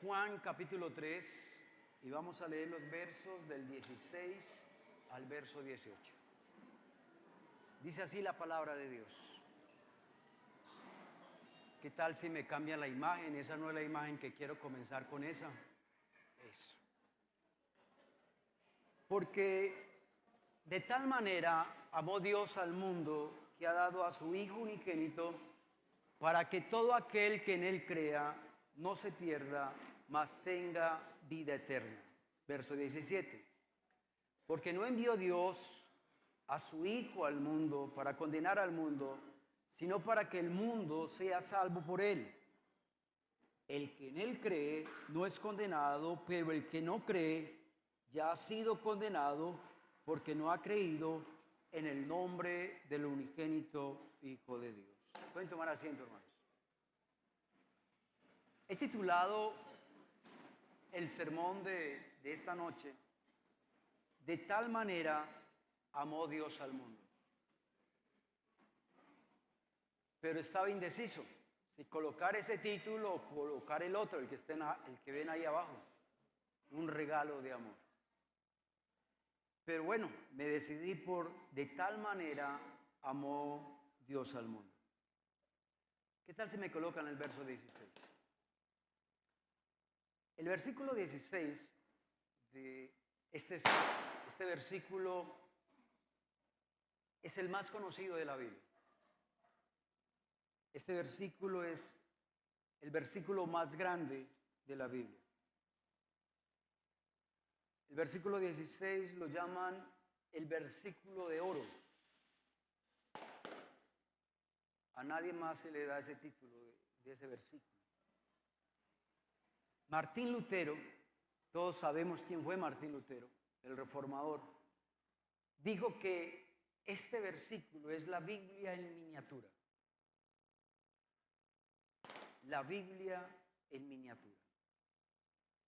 Juan capítulo 3 y vamos a leer los versos del 16 al verso 18. Dice así la palabra de Dios. ¿Qué tal si me cambian la imagen? Esa no es la imagen que quiero comenzar con esa. Eso. Porque de tal manera amó Dios al mundo que ha dado a su Hijo unigénito para que todo aquel que en Él crea no se pierda, mas tenga vida eterna. Verso 17. Porque no envió Dios a su Hijo al mundo para condenar al mundo, sino para que el mundo sea salvo por Él. El que en Él cree no es condenado, pero el que no cree ya ha sido condenado porque no ha creído en el nombre del unigénito Hijo de Dios. Pueden tomar asiento, hermanos. He titulado el sermón de esta noche, de tal manera amó Dios al mundo. Pero estaba indeciso si colocar ese título o colocar el otro, el que ven ahí abajo, un regalo de amor. Pero bueno, me decidí por de tal manera amó Dios al mundo. ¿Qué tal si me colocan el verso 16? El versículo 16 de este versículo es el más conocido de la Biblia. Este versículo es el versículo más grande de la Biblia. El versículo 16 lo llaman el versículo de oro. A nadie más se le da ese título de ese versículo. Martín Lutero, todos sabemos quién fue Martín Lutero, el reformador, dijo que este versículo es la Biblia en miniatura. La Biblia en miniatura.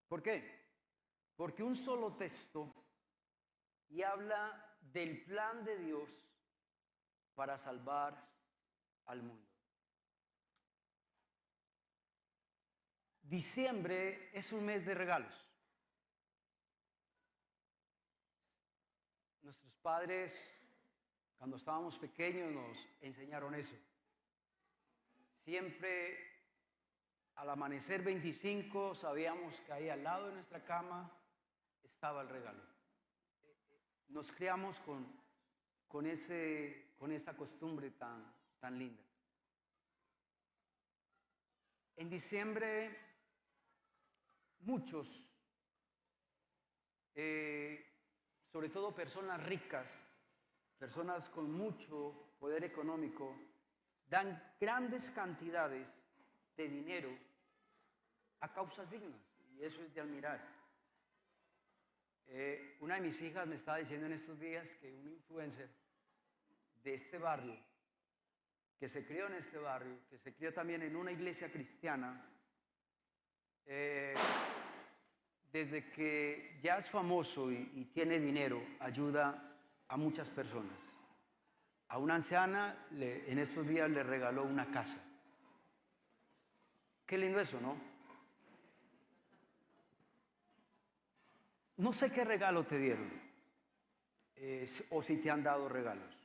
¿Por qué? Porque un solo texto y habla del plan de Dios para salvar al mundo. Diciembre es un mes de regalos. Nuestros padres, cuando estábamos pequeños, nos enseñaron eso. Siempre al amanecer 25 sabíamos que ahí al lado de nuestra cama estaba el regalo. Nos criamos con esa costumbre tan linda. En diciembre, muchos, sobre todo personas ricas, personas con mucho poder económico, dan grandes cantidades de dinero a causas dignas, y eso es de admirar. Una de mis hijas me estaba diciendo en estos días que un influencer de este barrio, que se crió en este barrio, que se crió también en una iglesia cristiana, desde que ya es famoso y tiene dinero, ayuda a muchas personas. A una anciana en estos días le regaló una casa. Qué lindo eso, ¿no? No sé qué regalo te dieron, o si te han dado regalos,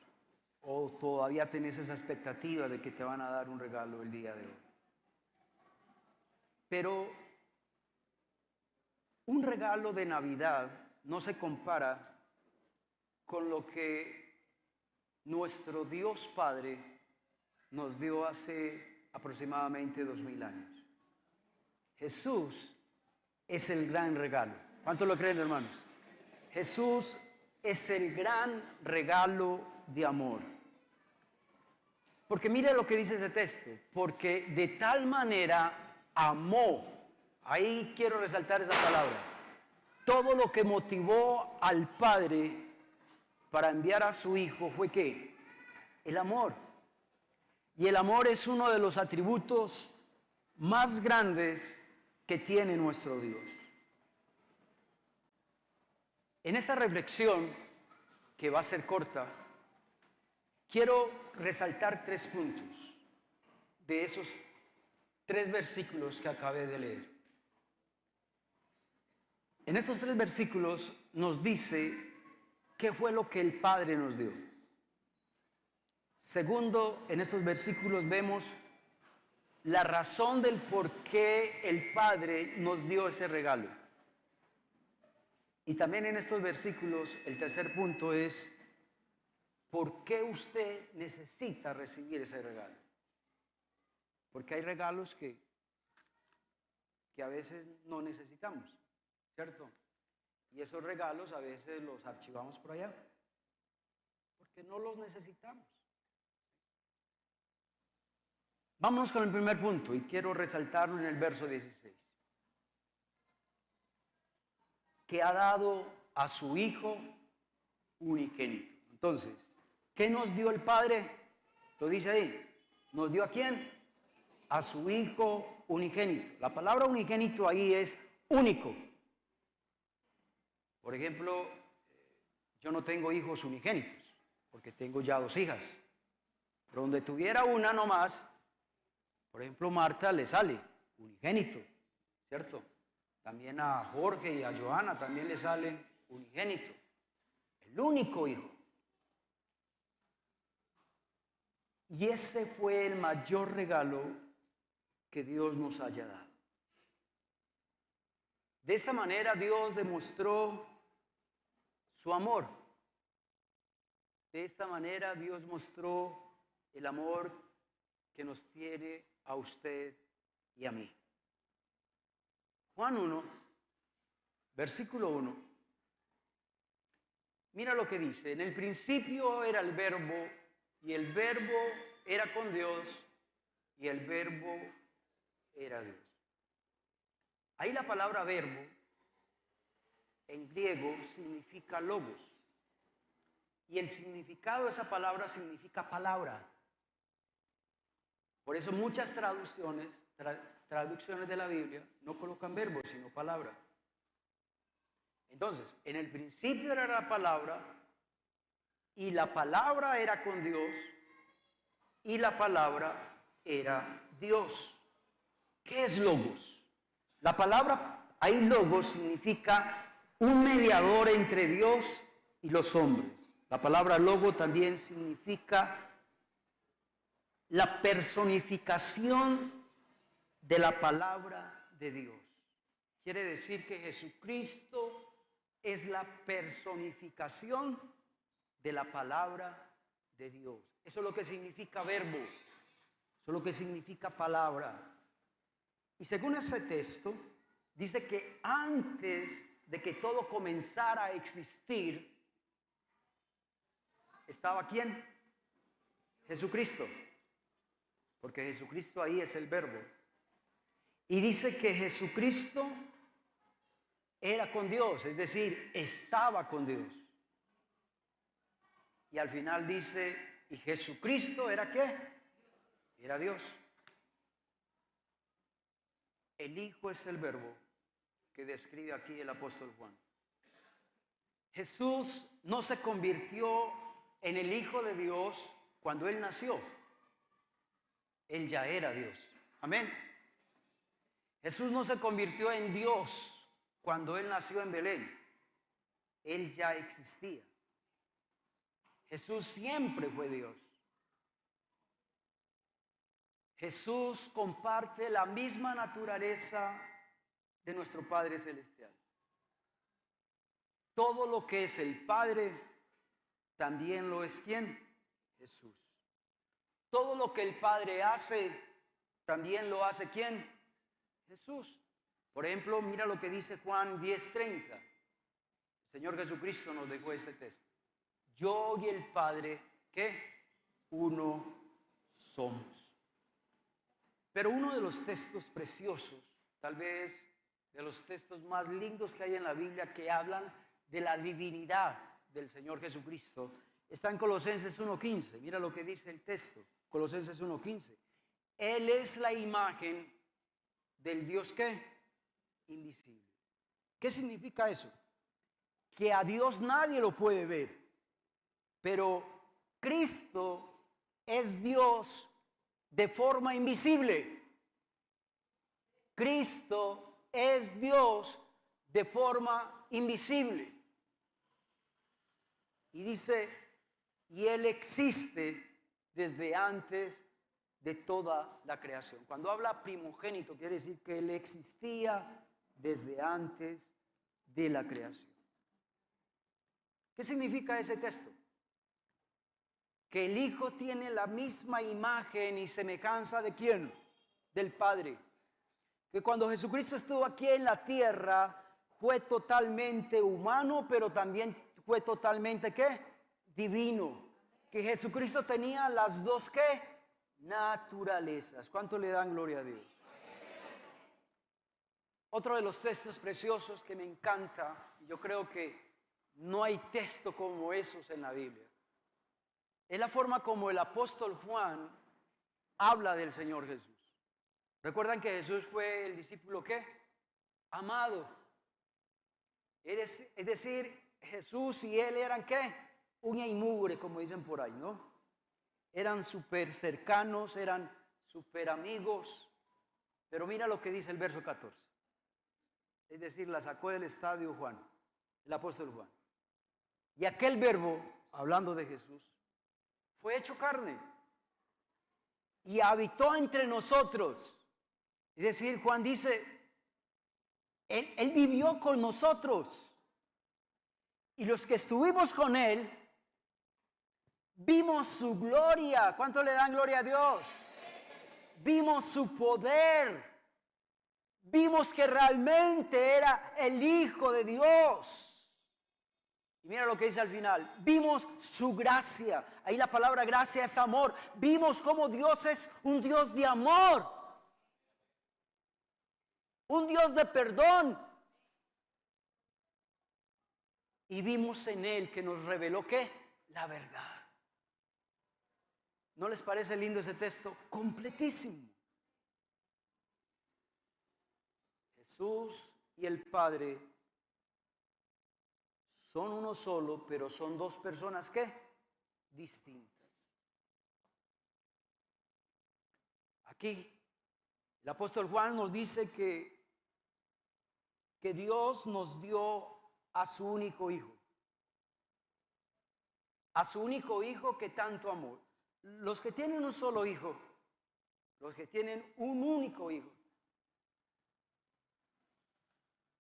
o todavía tenés esa expectativa de que te van a dar un regalo el día de hoy. Pero un regalo de Navidad no se compara con lo que nuestro Dios Padre nos dio hace aproximadamente 2000 años. Jesús es el gran regalo. ¿Cuántos lo creen, hermanos? Jesús es el gran regalo de amor. Porque mire lo que dice ese texto. Porque de tal manera amó. Ahí quiero resaltar esa palabra. Todo lo que motivó al Padre para enviar a su Hijo fue ¿qué? El amor. Y el amor es uno de los atributos más grandes que tiene nuestro Dios. En esta reflexión, que va a ser corta, quiero resaltar 3 puntos de esos 3 versículos que acabé de leer. En estos 3 versículos nos dice qué fue lo que el Padre nos dio. Segundo, en estos versículos vemos la razón del por qué el Padre nos dio ese regalo. Y también en estos versículos, el tercer punto es, ¿por qué usted necesita recibir ese regalo? Porque hay regalos que a veces no necesitamos, ¿cierto? Y esos regalos a veces los archivamos por allá, porque no los necesitamos. Vámonos con el primer punto y quiero resaltarlo en el verso 16. Que ha dado a su Hijo unigénito. Entonces, ¿qué nos dio el Padre? Lo dice ahí. ¿Nos dio a quién? A su Hijo unigénito. La palabra unigénito ahí es único. Por ejemplo, yo no tengo hijos unigénitos, porque tengo ya 2 hijas. Pero donde tuviera una nomás, por ejemplo, Marta le sale unigénito, ¿cierto? También a Jorge y a Joana también le sale unigénito. El único hijo. Y ese fue el mayor regalo que Dios nos haya dado. De esta manera Dios demostró su amor. De esta manera Dios mostró el amor que nos tiene a usted y a mí. Juan 1, versículo 1. Mira lo que dice. En el principio era el verbo, y el verbo era con Dios, y el verbo era Dios. Ahí la palabra verbo en griego significa logos. Y el significado de esa palabra significa palabra. Por eso muchas traducciones de la Biblia no colocan verbo, sino palabra. Entonces, en el principio era la palabra, y la palabra era con Dios, y la palabra era Dios. ¿Qué es logos? La palabra, ahí logos significa un mediador entre Dios y los hombres. La palabra logo también significa la personificación de la palabra de Dios. Quiere decir que Jesucristo es la personificación de la palabra de Dios. Eso es lo que significa verbo. Eso es lo que significa palabra. Y según ese texto, dice que antes de que todo comenzara a existir, ¿estaba quién? Jesucristo. Porque Jesucristo ahí es el verbo. Y dice que Jesucristo era con Dios, es decir, estaba con Dios. Y al final dice, ¿y Jesucristo era qué? Era Dios. El Hijo es el verbo que describe aquí el apóstol Juan. Jesús no se convirtió en el Hijo de Dios cuando Él nació. Él ya era Dios. Amén. Jesús no se convirtió en Dios cuando Él nació en Belén. Él ya existía. Jesús siempre fue Dios. Jesús comparte la misma naturaleza de nuestro Padre Celestial. Todo lo que es el Padre, también lo es ¿quién? Jesús. Todo lo que el Padre hace, también lo hace ¿quién? Jesús. Por ejemplo, mira lo que dice Juan 10:30. El Señor Jesucristo nos dejó este texto. Yo y el Padre, ¿qué? Uno somos. Pero uno de los textos preciosos, tal vez de los textos más lindos que hay en la Biblia que hablan de la divinidad del Señor Jesucristo, está en Colosenses 1:15. Mira lo que dice el texto, Colosenses 1:15. Él es la imagen del Dios ¿qué? Invisible. ¿Qué significa eso? Que a Dios nadie lo puede ver, pero Cristo es Dios de forma invisible. Cristo es Dios de forma invisible. Y dice, y Él existe desde antes de toda la creación. Cuando habla primogénito, quiere decir que Él existía desde antes de la creación. ¿Qué significa ese texto? Que el Hijo tiene la misma imagen y semejanza de ¿quién? Del Padre. Que cuando Jesucristo estuvo aquí en la tierra, fue totalmente humano, pero también fue totalmente ¿qué? Divino. Que Jesucristo tenía las dos ¿qué? Naturalezas. ¿Cuánto le dan gloria a Dios? Otro de los textos preciosos que me encanta, y yo creo que no hay texto como esos en la Biblia, es la forma como el apóstol Juan habla del Señor Jesús. ¿Recuerdan que Jesús fue el discípulo qué? Amado. Es decir, Jesús y Él eran ¿qué? Uña y mugre, como dicen por ahí, ¿no? Eran súper cercanos, eran súper amigos. Pero mira lo que dice el verso 14. Es decir, la sacó del estadio Juan, el apóstol Juan. Y aquel verbo, hablando de Jesús, fue hecho carne y habitó entre nosotros. Es decir, Juan dice, él vivió con nosotros. Y los que estuvimos con Él, vimos su gloria. ¿Cuánto le dan gloria a Dios? Vimos su poder. Vimos que realmente era el Hijo de Dios. Y mira lo que dice al final. Vimos su gracia. Ahí la palabra gracia es amor. Vimos cómo Dios es un Dios de amor. Un Dios de perdón. Y vimos en Él que nos reveló ¿qué? La verdad. ¿No les parece lindo ese texto? Completísimo. Jesús y el Padre son uno solo, pero son dos personas ¿qué? Distintas. Aquí el apóstol Juan nos dice que Dios nos dio a su único hijo. A su único hijo que tanto amó. Los que tienen un solo hijo, los que tienen un único hijo,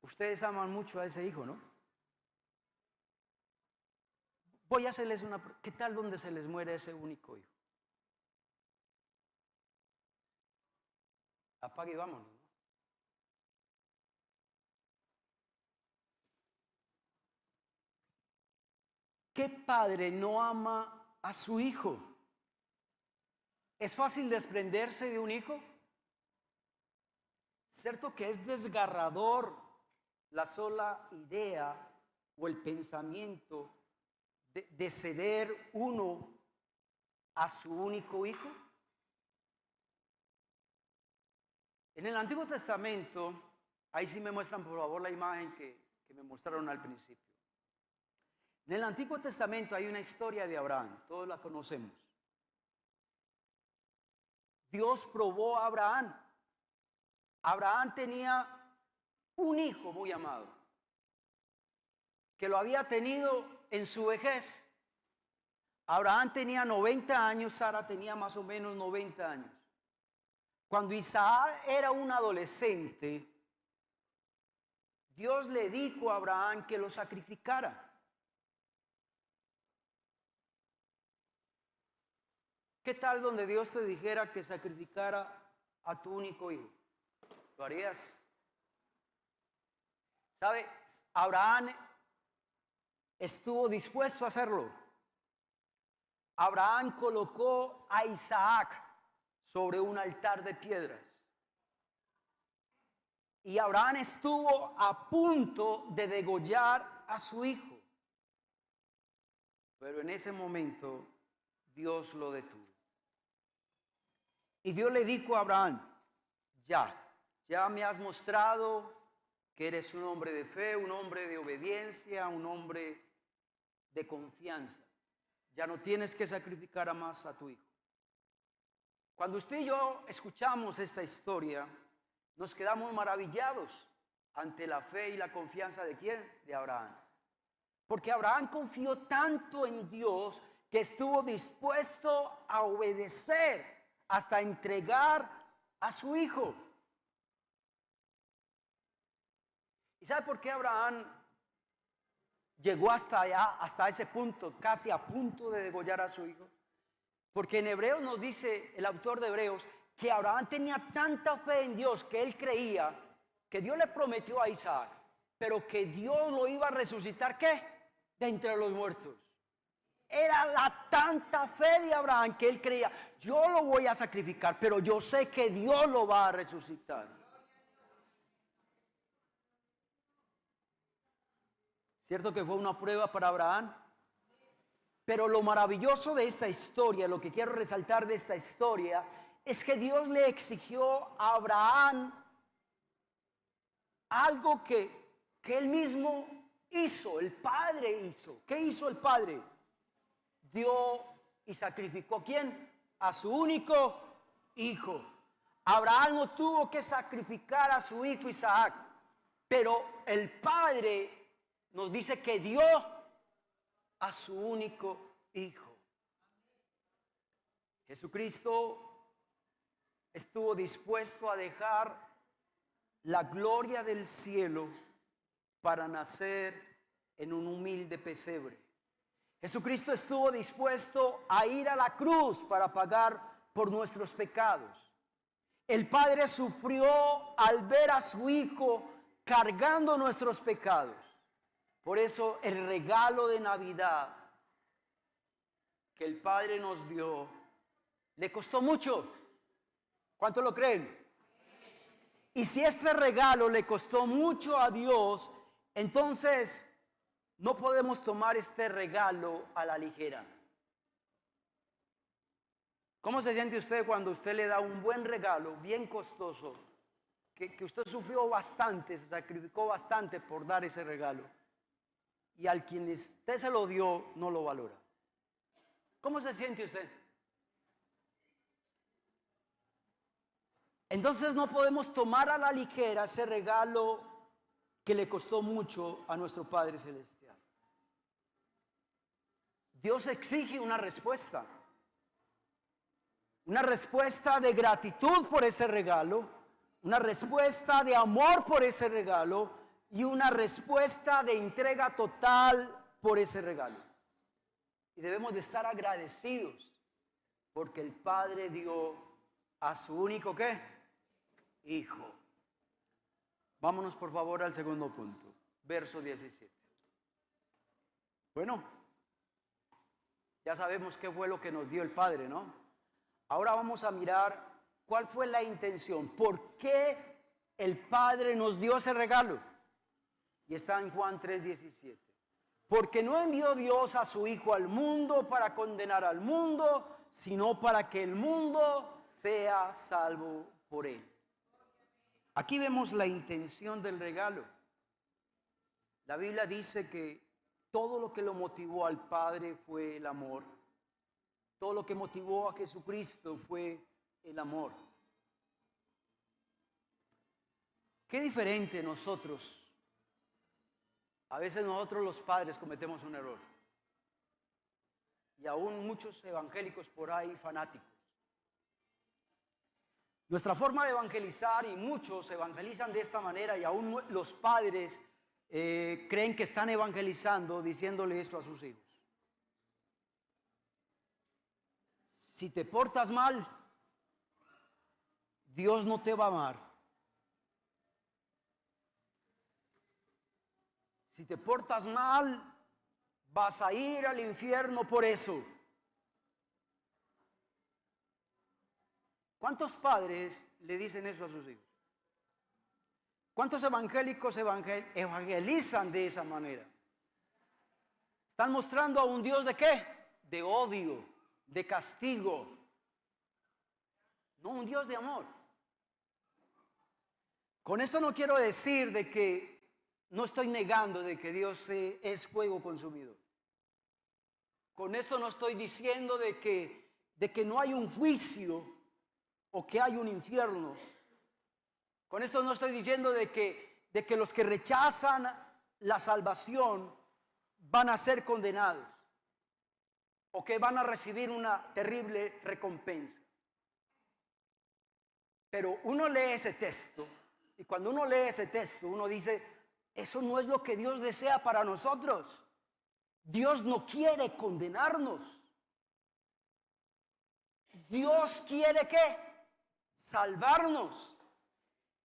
ustedes aman mucho a ese hijo, ¿no? Voy a hacerles una... ¿Qué tal donde se les muere ese único hijo? Apague y vámonos, ¿no? ¿Qué padre no ama a su hijo? ¿Es fácil desprenderse de un hijo? Cierto que es desgarrador la sola idea o el pensamiento de ceder uno a su único hijo. En el Antiguo Testamento, ahí sí me muestran por favor la imagen que me mostraron al principio. En el Antiguo Testamento hay una historia de Abraham, todos la conocemos. Dios probó a Abraham. Abraham tenía un hijo muy amado, que lo había tenido en su vejez. Abraham tenía 90 años, Sara tenía más o menos 90 años. Cuando Isaac era un adolescente, Dios le dijo a Abraham que lo sacrificara. ¿Qué tal donde Dios te dijera que sacrificara a tu único hijo? ¿Lo harías? ¿Sabe? Abraham estuvo dispuesto a hacerlo. Abraham colocó a Isaac sobre un altar de piedras. Y Abraham estuvo a punto de degollar a su hijo. Pero en ese momento Dios lo detuvo. Y Dios le dijo a Abraham, ya me has mostrado que eres un hombre de fe, un hombre de obediencia, un hombre de confianza. Ya no tienes que sacrificar a más a tu hijo. Cuando usted y yo escuchamos esta historia, nos quedamos maravillados. ante la fe y la confianza de ¿quién? De Abraham. Porque Abraham confió tanto en Dios que estuvo dispuesto a obedecer hasta entregar a su hijo. ¿Y sabe por qué Abraham llegó hasta allá, hasta ese punto, casi a punto de degollar a su hijo? Porque en Hebreos nos dice el autor de Hebreos que Abraham tenía tanta fe en Dios que él creía que Dios le prometió a Isaac, pero que Dios lo iba a resucitar, ¿qué? De entre los muertos. Era la tanta fe de Abraham que él creía, yo lo voy a sacrificar, pero yo sé que Dios lo va a resucitar. ¿Cierto que fue una prueba para Abraham? Pero lo maravilloso de esta historia, lo que quiero resaltar de esta historia, es que Dios le exigió a Abraham algo que él mismo hizo, el padre hizo. ¿Qué hizo el padre? Dio y sacrificó ¿a quién? A su único hijo. Abraham no tuvo que sacrificar a su hijo Isaac, pero el padre nos dice que dio a su único hijo. Jesucristo estuvo dispuesto a dejar la gloria del cielo para nacer en un humilde pesebre. Jesucristo estuvo dispuesto a ir a la cruz para pagar por nuestros pecados. El Padre sufrió al ver a su Hijo cargando nuestros pecados. Por eso el regalo de Navidad que el Padre nos dio le costó mucho. ¿Cuánto lo creen? Y si este regalo le costó mucho a Dios, entonces no podemos tomar este regalo a la ligera. ¿Cómo se siente usted cuando usted le da un buen regalo, bien costoso, que usted sufrió bastante, se sacrificó bastante por dar ese regalo, y al quien usted se lo dio no lo valora? ¿Cómo se siente usted? Entonces no podemos tomar a la ligera ese regalo que le costó mucho a nuestro Padre Celestial. Dios exige una respuesta de gratitud por ese regalo, una respuesta de amor por ese regalo y una respuesta de entrega total por ese regalo. Y debemos de estar agradecidos porque el Padre dio a su único ¿qué? Hijo. Vámonos por favor al segundo punto, verso 17. Bueno, ya sabemos qué fue lo que nos dio el Padre, ¿no? Ahora vamos a mirar cuál fue la intención, por qué el Padre nos dio ese regalo. Y está en Juan 3:17. Porque no envió Dios a su Hijo al mundo para condenar al mundo, sino para que el mundo sea salvo por él. Aquí vemos la intención del regalo. La Biblia dice que todo lo que lo motivó al Padre fue el amor. Todo lo que motivó a Jesucristo fue el amor. Qué diferente nosotros. A veces nosotros los padres cometemos un error. Y aún muchos evangélicos por ahí fanáticos. Nuestra forma de evangelizar, y muchos evangelizan de esta manera, y aún los padres creen que están evangelizando diciéndole esto a sus hijos. Si te portas mal, Dios no te va a amar. Si te portas mal, vas a ir al infierno por eso. ¿Cuántos padres le dicen eso a sus hijos? ¿Cuántos evangélicos evangelizan de esa manera? Están mostrando a un Dios ¿de qué? De odio, de castigo. No un Dios de amor. Con esto no quiero decir de que no estoy negando de que Dios es fuego consumidor. Con esto no estoy diciendo de que no hay un juicio o que hay un infierno. Con esto no estoy diciendo de de que los que rechazan la salvación van a ser condenados o que van a recibir una terrible recompensa. Pero uno lee ese texto y cuando uno lee ese texto uno dice, eso no es lo que Dios desea para nosotros. Dios no quiere condenarnos. Dios quiere ¿qué? Salvarnos.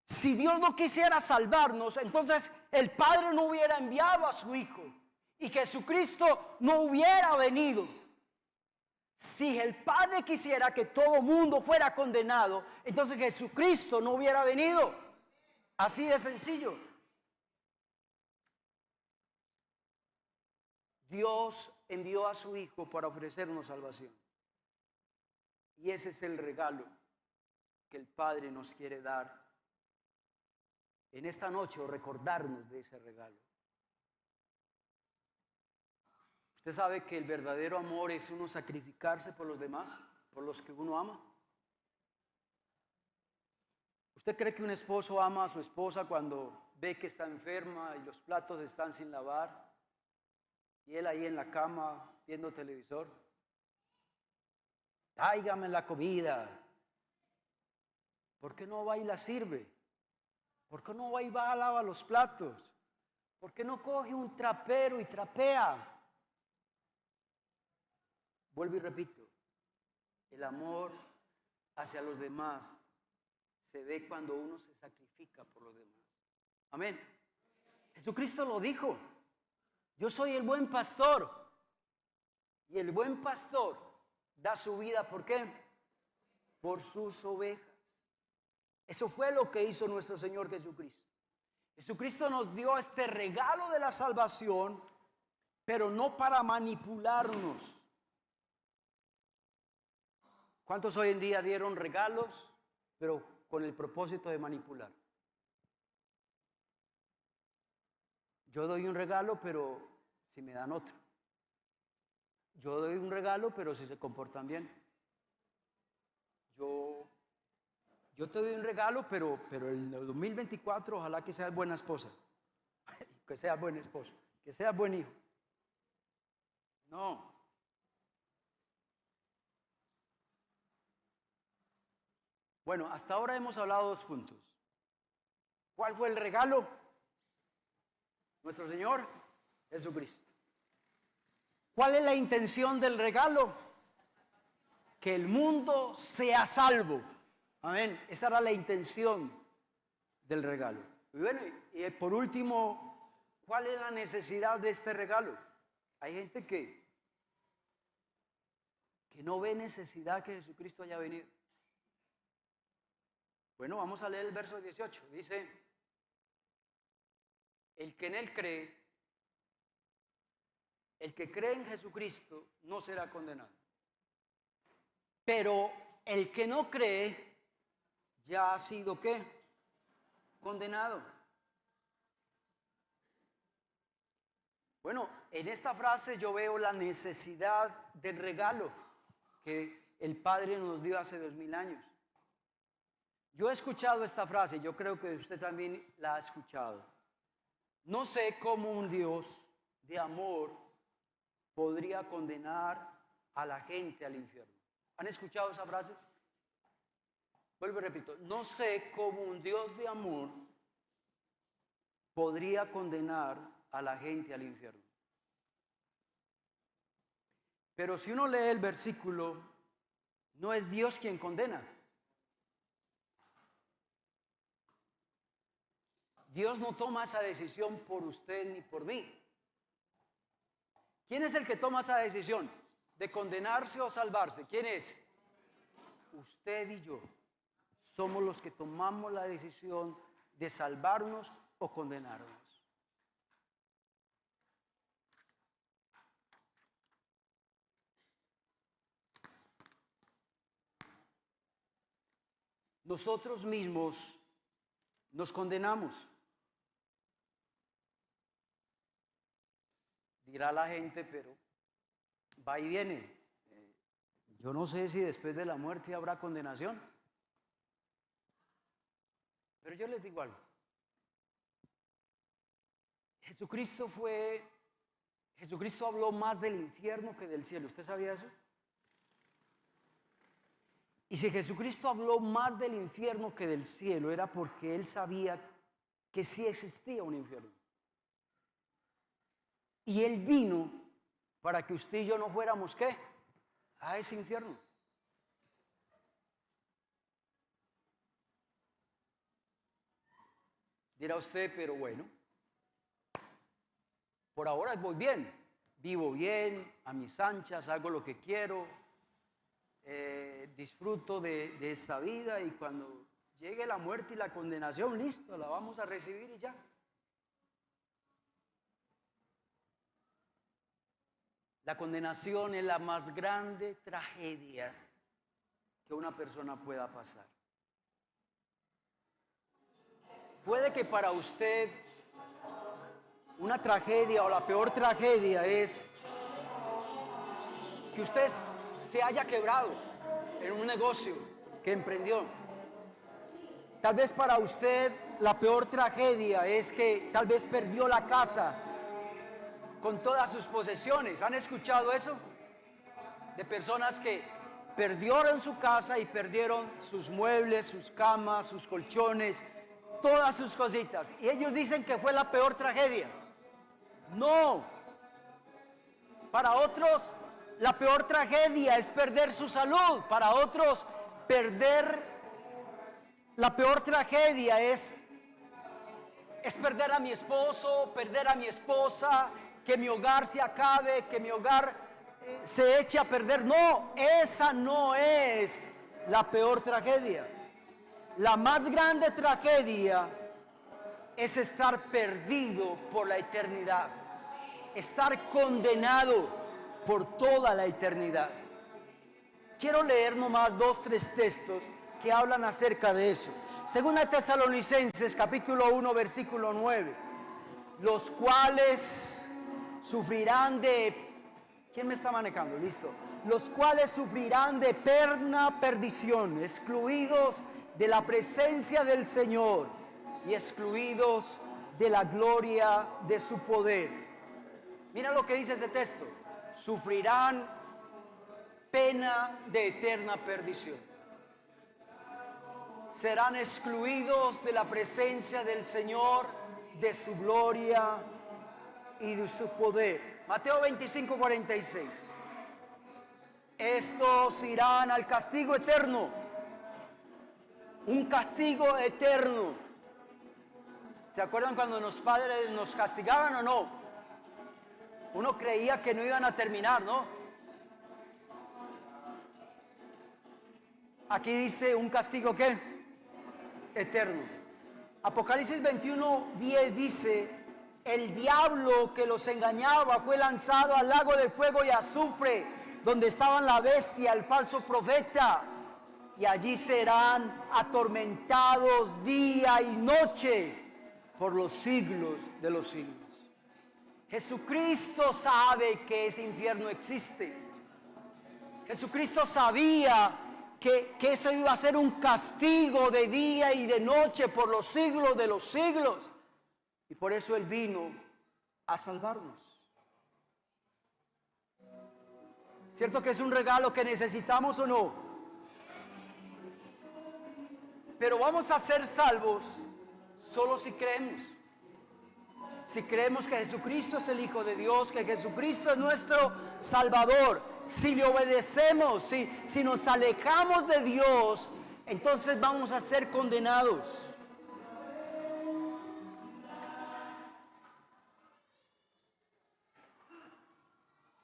Si Dios no quisiera salvarnos, entonces el Padre no hubiera enviado a su Hijo y Jesucristo no hubiera venido. Si el Padre quisiera que todo mundo fuera condenado, entonces Jesucristo no hubiera venido. Así de sencillo. Dios envió a su Hijo para ofrecernos salvación. Y ese es el regalo que el Padre nos quiere dar en esta noche, o recordarnos de ese regalo. Usted sabe que el verdadero amor es uno sacrificarse por los demás, por los que uno ama. ¿Usted cree que un esposo ama a su esposa cuando ve que está enferma y los platos están sin lavar y él ahí en la cama viendo televisor? Tráigame la comida. ¿Por qué no va y la sirve? ¿Por qué no va y va a lavar los platos? ¿Por qué no coge un trapero y trapea? Vuelvo y repito, el amor hacia los demás se ve cuando uno se sacrifica por los demás. Amén. Jesucristo lo dijo. Yo soy el buen pastor. Y el buen pastor da su vida, ¿por qué? Por sus ovejas. Eso fue lo que hizo nuestro Señor Jesucristo. Jesucristo nos dio este regalo de la salvación, pero no para manipularnos. ¿Cuántos hoy en día dieron regalos, pero con el propósito de manipular? Yo doy un regalo, pero si me dan otro. Yo doy un regalo, pero si se comportan bien. Yo te doy un regalo, pero en el 2024 ojalá que seas buena esposa, que seas buen esposo, que seas buen hijo. No. Bueno, hasta ahora hemos hablado dos puntos. ¿Cuál fue el regalo? Nuestro Señor Jesucristo. ¿Cuál es la intención del regalo? Que el mundo sea salvo. Amén. Esa era la intención del regalo. Y bueno, y por último, ¿cuál es la necesidad de este regalo? Hay gente que no ve necesidad que Jesucristo haya venido. Bueno, vamos a leer el verso 18. Dice, el que en él cree, el que cree en Jesucristo no será condenado. Pero el que no cree ya ha sido ¿qué? Condenado. Bueno, en esta frase yo veo la necesidad del regalo que el Padre nos dio hace 2000 años. Yo he escuchado esta frase, yo creo que usted también la ha escuchado. No sé cómo un Dios de amor podría condenar a la gente al infierno. ¿Han escuchado esa frase? Vuelvo y repito, no sé cómo un Dios de amor podría condenar a la gente al infierno. Pero si uno lee el versículo, no es Dios quien condena. Dios no toma esa decisión por usted ni por mí. ¿Quién es el que toma esa decisión de condenarse o salvarse? ¿Quién es? Usted y yo. Somos los que tomamos la decisión de salvarnos o condenarnos. Nosotros mismos nos condenamos. Dirá la gente, pero va y viene. Yo no sé si después de la muerte habrá condenación. Pero yo les digo algo. Jesucristo habló más del infierno que del cielo. ¿Usted sabía eso? Y si Jesucristo habló más del infierno que del cielo, era porque Él sabía que sí existía un infierno. Y Él vino para que usted y yo no fuéramos, ¿qué? A ese infierno. Dirá usted, pero bueno, por ahora voy bien, vivo bien, a mis anchas, hago lo que quiero, disfruto de esta vida y cuando llegue la muerte y la condenación, listo, la vamos a recibir y ya. La condenación es la más grande tragedia que una persona pueda pasar. Puede que para usted una tragedia o la peor tragedia es que usted se haya quebrado en un negocio que emprendió. Tal vez para usted la peor tragedia es que tal vez perdió la casa con todas sus posesiones. ¿Han escuchado eso? De personas que perdieron su casa y perdieron sus muebles, sus camas, sus colchones, todas sus cositas. Y ellos dicen que fue la peor tragedia. No. Para otros, la peor tragedia es perder su salud. Para otros, la peor tragedia es perder a mi esposo, perder a mi esposa, que mi hogar se acabe, que mi hogar se eche a perder. No, esa no es la peor tragedia. La más grande tragedia es estar perdido por la eternidad, estar condenado por toda la eternidad. Quiero leer nomás 2, 3 textos que hablan acerca de eso. Segunda de Tesalonicenses, capítulo 1, versículo 9. Los cuales sufrirán de... ¿Quién me está manejando? Listo. Los cuales sufrirán de eterna perdición, excluidos de la presencia del Señor y excluidos de la gloria de su poder. Mira lo que dice ese texto. Sufrirán pena de eterna perdición. Serán excluidos de la presencia del Señor, de su gloria y de su poder. Mateo 25, 46. Estos irán al castigo eterno. Un castigo eterno. ¿Se acuerdan cuando los padres nos castigaban o no? Uno creía que no iban a terminar, ¿no? Aquí dice un castigo, ¿qué? Eterno. Apocalipsis 21, 10 dice: el diablo que los engañaba fue lanzado al lago de fuego y azufre, donde estaban la bestia, el falso profeta, y allí serán atormentados día y noche por los siglos de los siglos. Jesucristo sabe que ese infierno existe. Jesucristo sabía que eso iba a ser un castigo de día y de noche por los siglos de los siglos. Y por eso Él vino a salvarnos. ¿Cierto que es un regalo que necesitamos o no? Pero vamos a ser salvos solo si creemos. Si creemos que Jesucristo es el Hijo de Dios, que Jesucristo es nuestro Salvador, si le obedecemos, si nos alejamos de Dios, entonces vamos a ser condenados.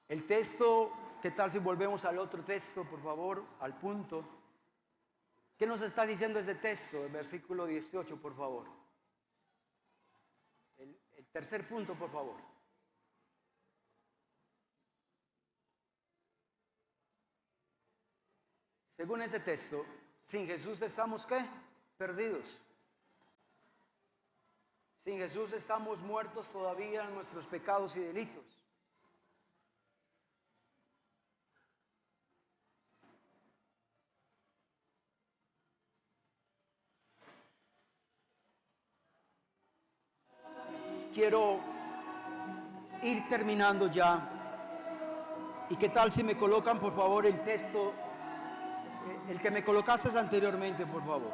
El texto, ¿qué tal si volvemos al otro texto, por favor, al punto? ¿Qué nos está diciendo ese texto? El versículo 18, por favor. El tercer punto, por favor. Según ese texto, sin Jesús estamos, ¿qué? Perdidos. Sin Jesús estamos muertos todavía en nuestros pecados y delitos. Quiero ir terminando ya. ¿Y qué tal si me colocan por favor el texto, el que me colocaste anteriormente, por favor?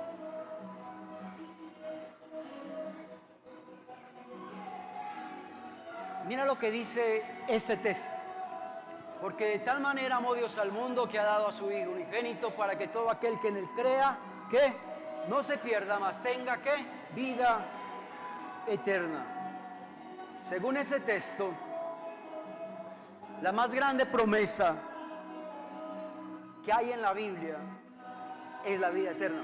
Mira lo que dice este texto. Porque de tal manera amó Dios al mundo que ha dado a su Hijo unigénito para que todo aquel que en él crea, que no se pierda, mas tenga que vida eterna. Según ese texto, la más grande promesa que hay en la Biblia es la vida eterna.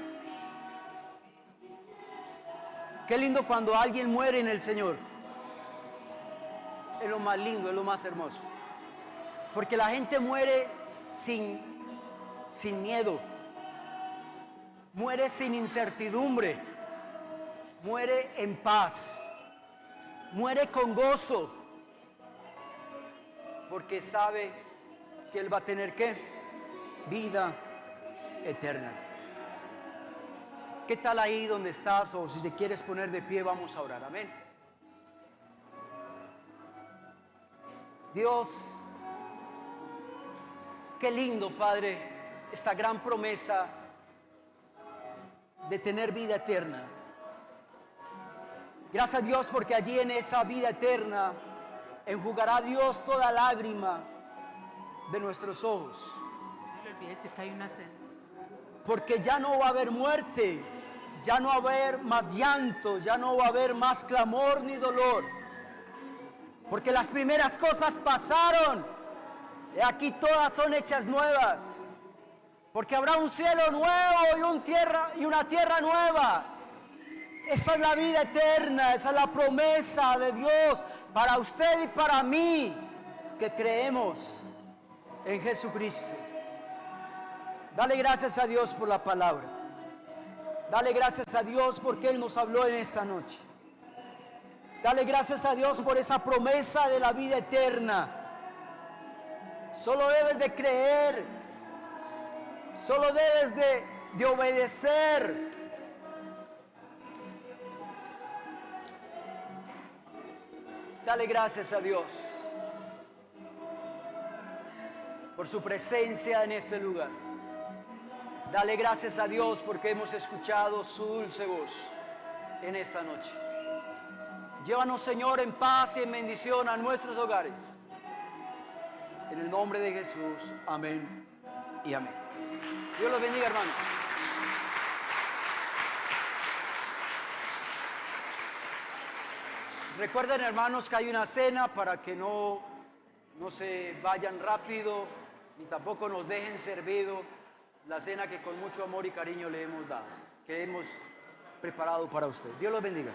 Qué lindo cuando alguien muere en el Señor. Es lo más lindo, es lo más hermoso. Porque la gente muere sin miedo, muere sin incertidumbre, muere en paz, muere con gozo, porque sabe que él va a tener ¿qué? Vida eterna. ¿Qué tal ahí donde estás? O si te quieres poner de pie, vamos a orar. Amén. Dios, qué lindo, Padre, esta gran promesa de tener vida eterna. Gracias a Dios porque allí en esa vida eterna enjugará Dios toda lágrima de nuestros ojos. No le olvides que hay una cena. Porque ya no va a haber muerte, ya no va a haber más llanto, ya no va a haber más clamor ni dolor. Porque las primeras cosas pasaron, y aquí todas son hechas nuevas. Porque habrá un cielo nuevo y una tierra nueva. Esa es la vida eterna, esa es la promesa de Dios para usted y para mí, que creemos en Jesucristo. Dale gracias a Dios por la palabra. Dale gracias a Dios porque Él nos habló en esta noche. Dale gracias a Dios por esa promesa de la vida eterna. Solo debes de creer, solo debes de obedecer. Dale gracias a Dios por su presencia en este lugar. Dale gracias a Dios porque hemos escuchado su dulce voz en esta noche. Llévanos, Señor, en paz y en bendición a nuestros hogares. En el nombre de Jesús, amén y amén. Dios los bendiga, hermanos. Recuerden, hermanos, que hay una cena para que no se vayan rápido, ni tampoco nos dejen servido la cena que con mucho amor y cariño le hemos dado, que hemos preparado para usted. Dios los bendiga.